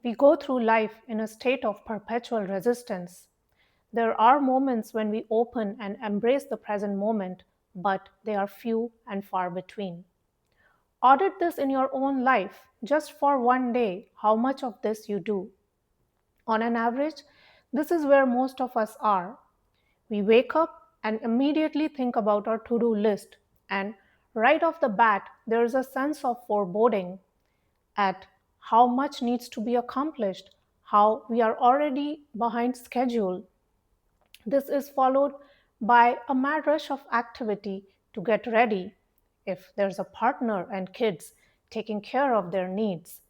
We go through life in a state of perpetual resistance. There are moments when we open and embrace the present moment, but they are few and far between. Audit this in your own life, just for one day, how much of this you do. On an average, this is where most of us are. We wake up and immediately think about our to do list, and right off the bat, there is a sense of foreboding at how much needs to be accomplished, how we are already behind schedule. This is followed by a mad rush of activity to get ready. If there's a partner and kids, taking care of their needs,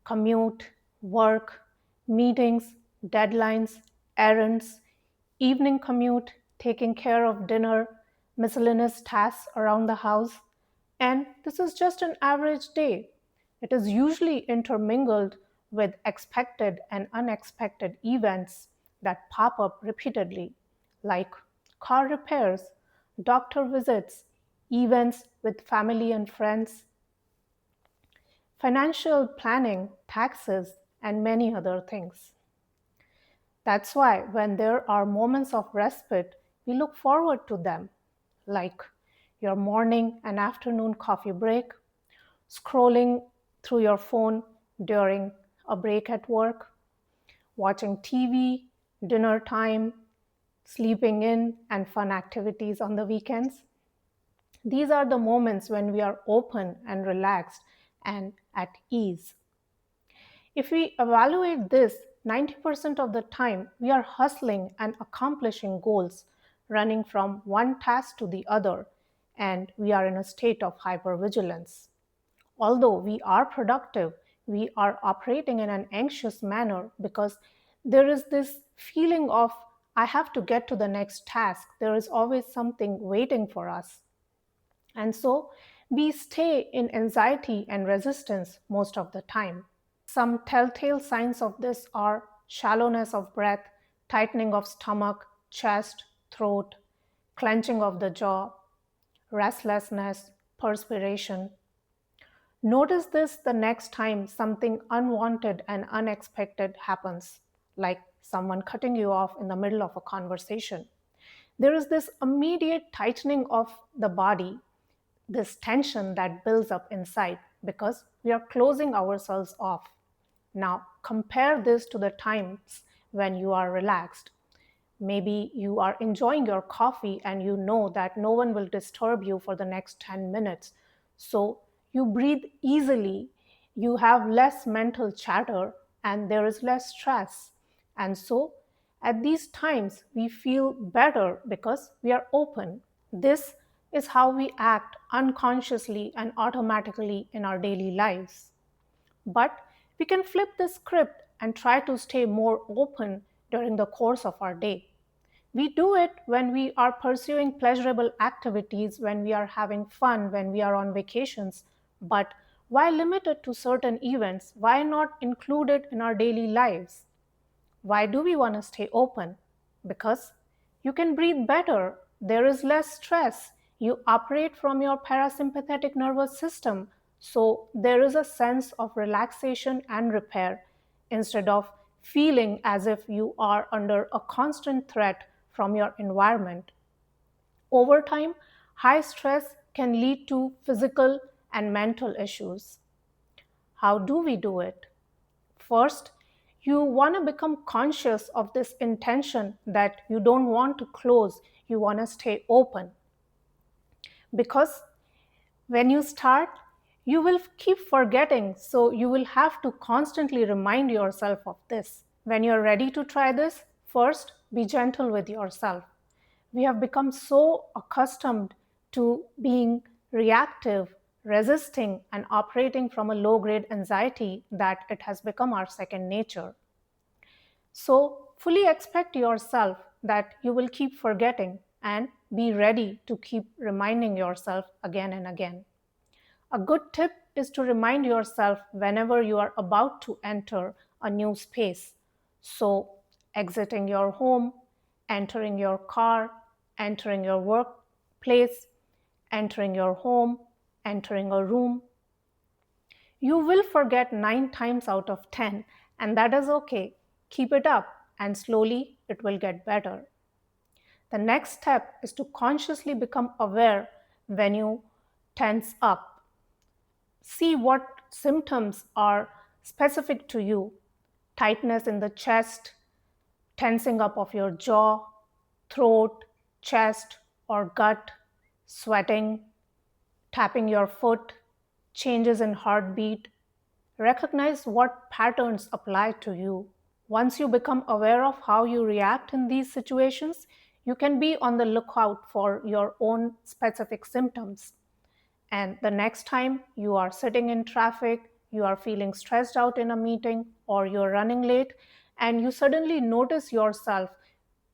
commute, work, meetings, deadlines, errands, evening commute, taking care of dinner, miscellaneous tasks around the house. And this is just an average day. It is usually intermingled with expected and unexpected events that pop up repeatedly, like car repairs, doctor visits, events with family and friends, financial planning, taxes, and many other things. That's why when there are moments of respite, we look forward to them, like your morning and afternoon coffee break, scrolling through your phone during a break at work, watching TV, dinner time, sleeping in, and fun activities on the weekends. These are the moments when we are open and relaxed and at ease. If we evaluate this, 90% of the time we are hustling and accomplishing goals, running from one task to the other, and we are in a state of hypervigilance. Although we are productive, we are operating in an anxious manner because there is this feeling of, I have to get to the next task. There is always something waiting for us. And so we stay in anxiety and resistance most of the time. Some telltale signs of this are shallowness of breath, tightening of stomach, chest, throat, clenching of the jaw, restlessness, perspiration. Notice this the next time something unwanted and unexpected happens, like someone cutting you off in the middle of a conversation. There is this immediate tightening of the body, this tension that builds up inside because we are closing ourselves off. Now, compare this to the times when you are relaxed. Maybe you are enjoying your coffee and you know that no one will disturb you for the next 10 minutes. So you breathe easily, you have less mental chatter, and there is less stress. And so at these times, we feel better because we are open. This is how we act unconsciously and automatically in our daily lives. But we can flip the script and try to stay more open during the course of our day. We do it when we are pursuing pleasurable activities, when we are having fun, when we are on vacations. But why limit it to certain events? Why not include it in our daily lives? Why do we want to stay open? Because you can breathe better, there is less stress, you operate from your parasympathetic nervous system, so there is a sense of relaxation and repair instead of feeling as if you are under a constant threat from your environment. Over time, high stress can lead to physical and mental issues. How do we do it? First, you want to become conscious of this intention that you don't want to close, you want to stay open. Because when you start, you will keep forgetting, so you will have to constantly remind yourself of this. When you're ready to try this, first be gentle with yourself. We have become so accustomed to being reactive, resisting, and operating from a low grade anxiety that it has become our second nature. So, fully expect yourself that you will keep forgetting and be ready to keep reminding yourself again and again. A good tip is to remind yourself whenever you are about to enter a new space. So, exiting your home, entering your car, entering your workplace, entering your home, entering a room. You will forget 9 times out of 10, And that is okay. Keep it up, and slowly it will get better. The next step is to consciously become aware when you tense up. See what symptoms are specific to you: tightness in the chest, tensing up of your jaw, throat, chest, or gut, sweating, tapping your foot, changes in heartbeat. Recognize what patterns apply to you. Once you become aware of how you react in these situations, you can be on the lookout for your own specific symptoms. And the next time you are sitting in traffic, you are feeling stressed out in a meeting, or you're running late, and you suddenly notice yourself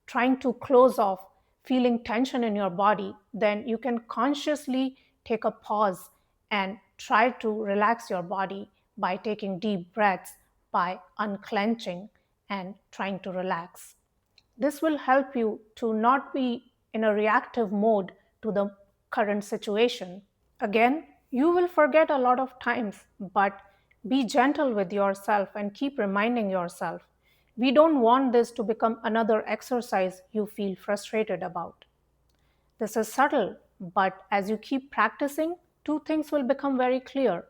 trying to close off, feeling tension in your body, then you can consciously take a pause and try to relax your body by taking deep breaths, by unclenching and trying to relax. This will help you to not be in a reactive mode to the current situation. Again, you will forget a lot of times, but be gentle with yourself and keep reminding yourself. We don't want this to become another exercise you feel frustrated about. This is subtle, but as you keep practicing, two things will become very clear.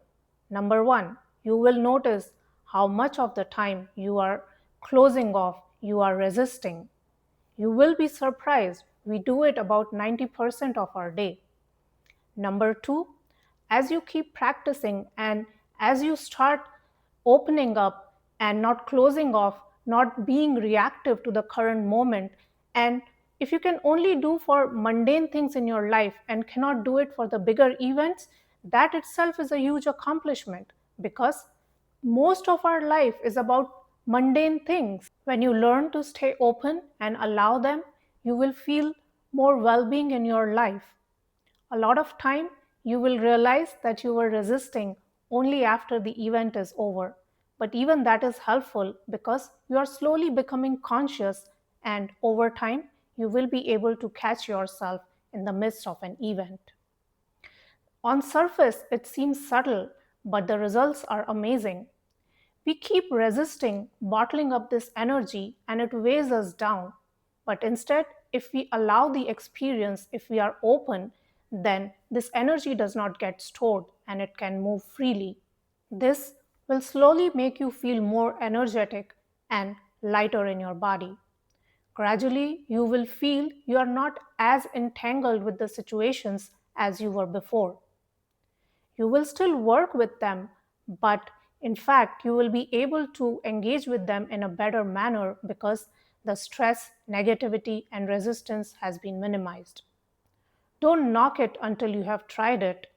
Number one, you will notice how much of the time you are closing off, you are resisting. You will be surprised. We do it about 90% of our day. Number two, as you keep practicing and as you start opening up and not closing off, not being reactive to the current moment, and if you can only do for mundane things in your life and cannot do it for the bigger events, that itself is a huge accomplishment because most of our life is about mundane things. When you learn to stay open and allow them, you will feel more well being in your life. A lot of time you will realize that you were resisting only after the event is over. But even that is helpful because you are slowly becoming conscious, and over time you will be able to catch yourself in the midst of an event. On surface it seems subtle, but the results are amazing. We keep resisting, bottling up this energy, and it weighs us down. But instead, if we allow the experience, if we are open, then this energy does not get stored and it can move freely. This will slowly make you feel more energetic and lighter in your body. Gradually, you will feel you are not as entangled with the situations as you were before. You will still work with them, but in fact, you will be able to engage with them in a better manner because the stress, negativity, and resistance has been minimized. Don't knock it until you have tried it.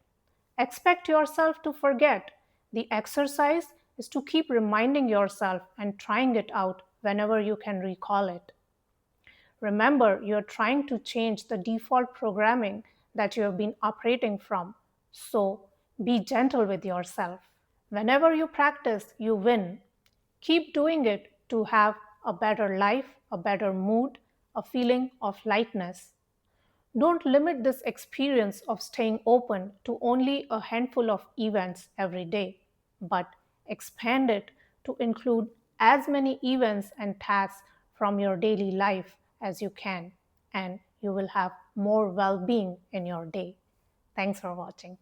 Expect yourself to forget. The exercise is to keep reminding yourself and trying it out whenever you can recall it. Remember, you're trying to change the default programming that you have been operating from. So be gentle with yourself. Whenever you practice, you win. Keep doing it to have a better life, a better mood, a feeling of lightness. Don't limit this experience of staying open to only a handful of events every day, but expand it to include as many events and tasks from your daily life as you can, and you will have more well being in your day. Thanks for watching.